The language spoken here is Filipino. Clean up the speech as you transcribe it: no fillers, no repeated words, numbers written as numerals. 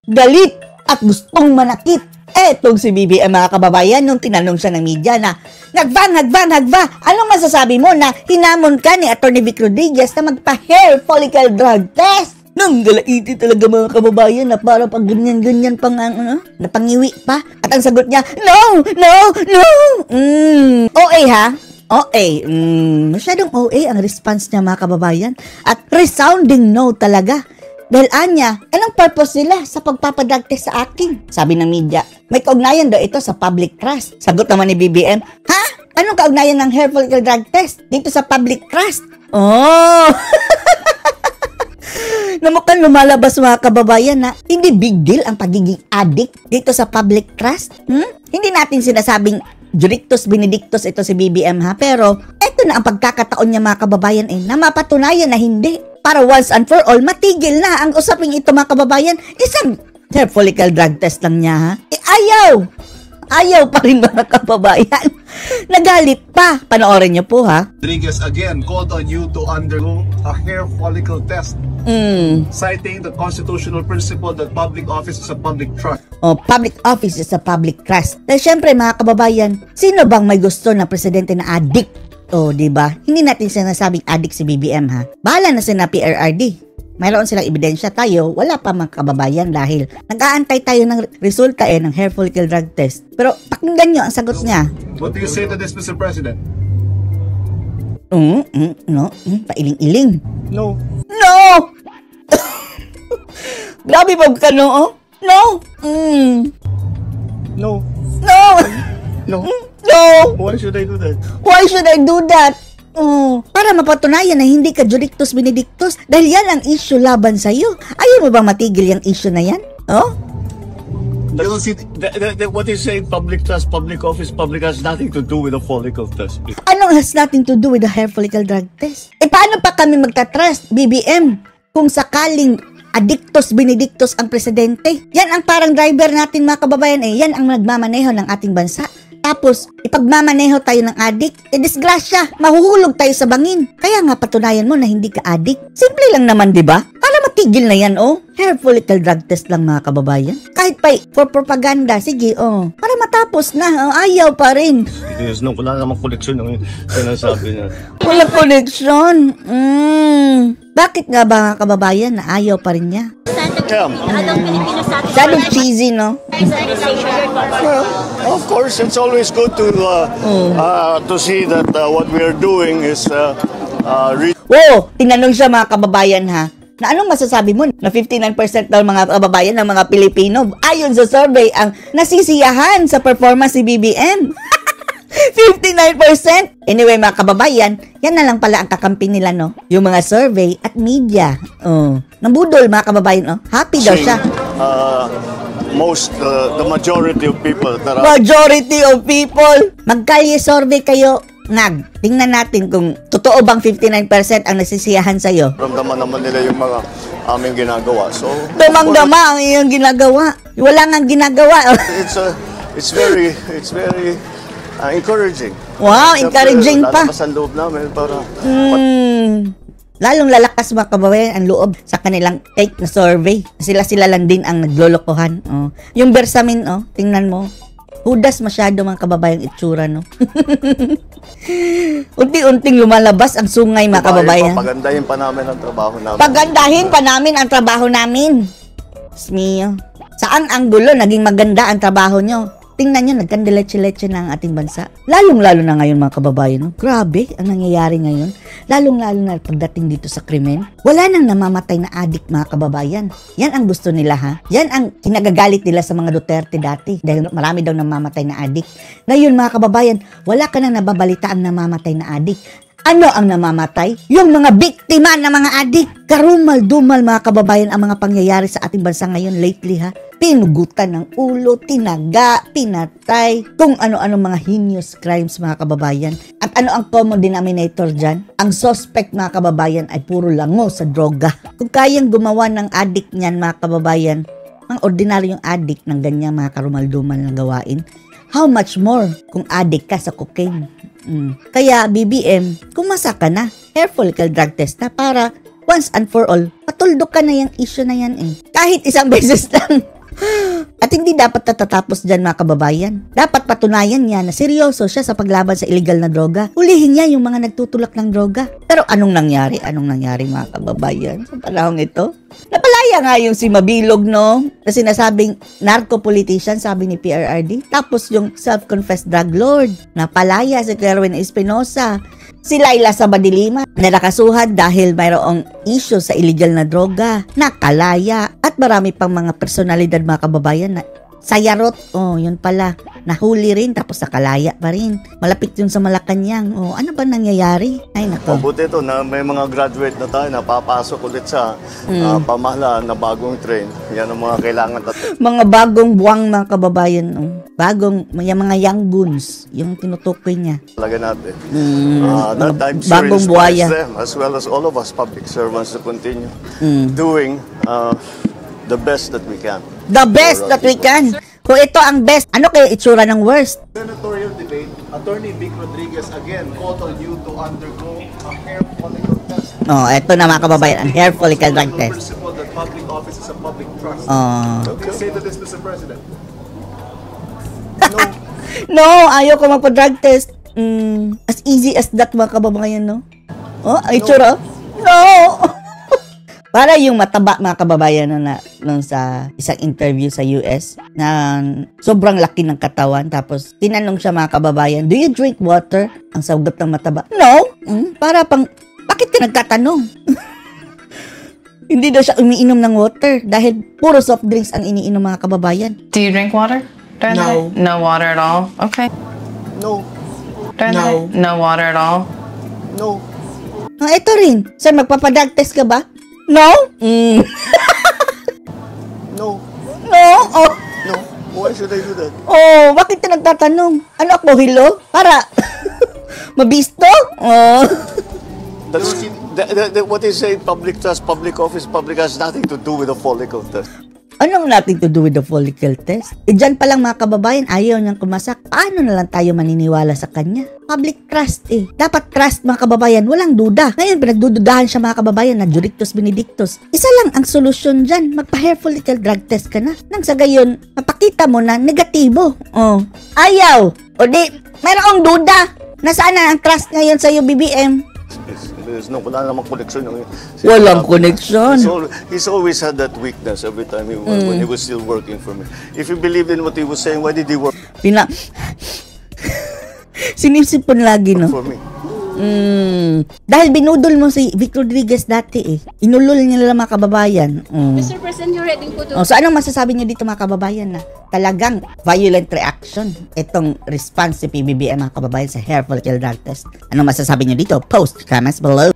galit at gustong manakit. Etong si BBM mga kababayan, nung tinanong siya ng media na, Hagva, anong masasabi mo na hinamon ka ni Atty. Vic Rodriguez na magpa-hair follicle drug test? Nang galaiti talaga mga kababayan na parang pag ganyan-ganyan pang napangiwi pa. At ang sagot niya, no! OA ha? OA. Masyadong OA ang response niya mga kababayan. At resounding no talaga. Dahil anya, anong purpose nila sa pagpapadrug test sa akin? Sabi ng media, may kaugnayan daw ito sa public trust. Sagot naman ni BBM, ha? Anong kaugnayan ng hair follicle drug test dito sa public trust? Oh! Na mukhang lumalabas mga kababayan na hindi big deal ang pagiging addict dito sa public trust. Hindi natin sinasabing Juristus Benedictus ito si BBM ha, pero eto na ang pagkakataon niya mga kababayan na mapatunayan na hindi. Para once and for all, matigil na ang usaping ito mga kababayan. Isang hair follicle drug test lang niya ha. Ayaw pa rin mga kababayan. Nagalit pa. Panoorin niyo po ha. Rodriguez again called on you to undergo a hair follicle test. Citing the constitutional principle that public office is a public trust. Public office is a public trust. Dahil syempre mga kababayan, sino bang may gusto na presidente na addict? Diba? Hindi natin sinasabing addict si BBM ha. Bahala na sila PRRD. Mayroon silang ebidensya, tayo wala pa mga kababayan dahil nag-aantay tayo ng resulta ng hair follicle drug test. Pero pakinggan nyo ang sagot niya. What do you say to this, Mr. President? No. Pailing-iling. No. Grabe ba ka no? No. Why should I do that? Para mapatunayan na hindi ka Juristus Benedictus dahil yan ang issue laban sa'yo. Ayaw mo bang matigil yung issue na yan? You don't see what you say, public trust, public office, public has nothing to do with the follicle test. Ano has nothing to do with the hair follicle drug test? Paano pa kami magta-trust, BBM, kung sakaling Addictus Benedictus ang presidente? Yan ang parang driver natin mga kababayan yan ang nagmamaneho ng ating bansa. Tapos, ipagmamaneho tayo ng addict, disgrasya, mahuhulog tayo sa bangin. Kaya nga patunayan mo na hindi ka addict. Simple lang naman, di ba? Para matigil na yan, hair follicle drug test lang mga kababayan. Kahit pa for propaganda, sige, para matapos na, ayaw pa rin. Yes, no, wala namang koleksyon ng sinasabi niya. Wala koleksyon. Bakit nga ba mga kababayan na ayaw pa rin niya? Masyadong cheesy, no? Well, of course, it's always good to see that what we are doing is tinanong siya mga kababayan ha, na anong masasabi mo na 59% daw mga kababayan ng mga Pilipino ayon sa survey ang nasisiyahan sa performance ni BBM. 59%! Anyway mga kababayan, yan na lang pala ang kakampi nila, no? Yung mga survey at media. Nambudol mga kababayan, happy daw siya. The majority of people. Magkalye survey kayo, tingnan natin kung totoo bang 59% ang nasisiyahan sa'yo. Ramdaman naman nila yung mga aming ginagawa. So, damang-dama ang iyong ginagawa. Wala nang ginagawa. It's very encouraging. Wow, encouraging pa. Lalakas ang loob namin para lalong lalakas mga kababayan ang loob sa kanilang fake na survey. Sila lang din ang naglolokohan. Yung Bersamin, tingnan mo. Hudas masyado mga kababayan itsura, no? Unti-unting lumalabas ang sungay mga kababayan. Pagandahin pa namin ang trabaho namin. Pagandahin pa namin ang trabaho namin. Smio. Saan anggulo naging maganda ang trabaho nyo? Tingnan nyo, nagkandiletse-letse na ang ating bansa. Lalong-lalo na ngayon mga kababayan. No? Grabe ang nangyayari ngayon. Lalong-lalo na pagdating dito sa krimen. Wala nang namamatay na adik mga kababayan. Yan ang gusto nila ha. Yan ang kinagagalit nila sa mga Duterte dati. Dahil marami daw namamatay na adik. Ngayon mga kababayan, wala ka nang nababalita ang namamatay na adik. Ano ang namamatay? Yung mga biktima ng mga adik. Karumal-dumal mga kababayan ang mga pangyayari sa ating bansa ngayon lately ha. Pinugutan ng ulo, tinaga, pinatay, kung ano-ano mga heinous crimes mga kababayan. At ano ang common denominator dyan? Ang suspect mga kababayan ay puro lango sa droga. Kung kayang gumawa ng addict niyan mga kababayan, ang ordinaryong addict ng ganyang mga karumal-dumal na gawain, how much more kung addict ka sa cocaine? Kaya BBM, kumasa ka na, hair follicle drug test na para once and for all, patuldok ka na yung issue na yan eh. Kahit isang beses lang. At hindi dapat natatapos dyan mga kababayan. Dapat patunayan niya na seryoso siya sa paglaban sa illegal na droga. Hulihin niya yung mga nagtutulak ng droga. Pero anong nangyari? Anong nangyari mga kababayan sa panahong ito? Napalaya nga yung si Mabilog, no? Na sinasabing narco-politician, sabi ni PRRD. Tapos yung self-confessed drug lord. Napalaya si Kerwin Espinosa. Si Laila Sabadilima na nakasuhan dahil mayroong issue sa illegal na droga, nakalaya, at marami pang mga personalidad mga kababayan na sayarot, yun pala, nahuli rin tapos nakalaya pa rin. Malapit yun sa Malacanang. Ano ba nangyayari? Ay nako. Mabuti ito na may mga graduate na tayo na papasok ulit sa pamahalaan na bagong train. Yan ang mga kailangan natin. Mga bagong buwang mga kababayan. Bagong, yung mga young goons, yung tinutukoy niya. Talaga natin. Mga That time sure bagong inspires buhaya. them as well as all of us public servants to continue doing the best that we can. The best that we can. Kung ito ang best, ano kaya itsura ng worst? Senatorial debate, Attorney Vic Rodriguez again called on you to undergo a hair follicle test. Ito na mga kababayan, ang hair follicle drug test. Principle that public office is a public trust. Okay. Say to this, Mr. President. No, ayaw ko magpa-drug test. As easy as that mga kababayan, no? Itsura? No! Para yung mataba mga kababayan na nung sa isang interview sa US na sobrang laki ng katawan tapos tinanong siya mga kababayan, do you drink water? Ang sagot ng mataba, no. Para pang, bakit ka nagtatanong? Hindi daw siya umiinom ng water dahil puro soft drinks ang iniinom mga kababayan. Do you drink water? No. No water at all? Okay. No. No. No water at all? No. Ito rin. Sir, magpapadrug test ka ba? No? No. No? No. Why should I do that? Bakit ka nagtatanong? Ano ako, hilo? Para mabisto? That's, what they say, public trust, public office, public has nothing to do with the follicle test. Anong nothing to do with the follicle test? Dyan pa lang mga kababayan, ayaw niyang kumasak. Paano na lang tayo maniniwala sa kanya? Public trust eh. Dapat trust mga kababayan, walang duda. Ngayon, pinagdududahan siya mga kababayan na Jurictus Benedictus. Isa lang ang solusyon dyan, magpa-hair follicle drug test ka na. Nang sa gayon, mapakita mo na negatibo. Ayaw. O di, mayroong duda. Nasaan na ang trust ngayon sa BBM? Wala namang connection. Walang connection. He's always had that weakness every time when he was still working for me. If he believed in what he was saying, why did he work Sinisipon lagi, no? for me? Dahil binudol mo si Vic Rodriguez dati eh. Inulol niya lang mga kababayan. Mr. President, you're ready po to... So anong masasabi niyo dito mga kababayan na talagang violent reaction itong response si PBBM mga kababayan sa hair follicle drug test? Anong masasabi niyo dito? Post comments below.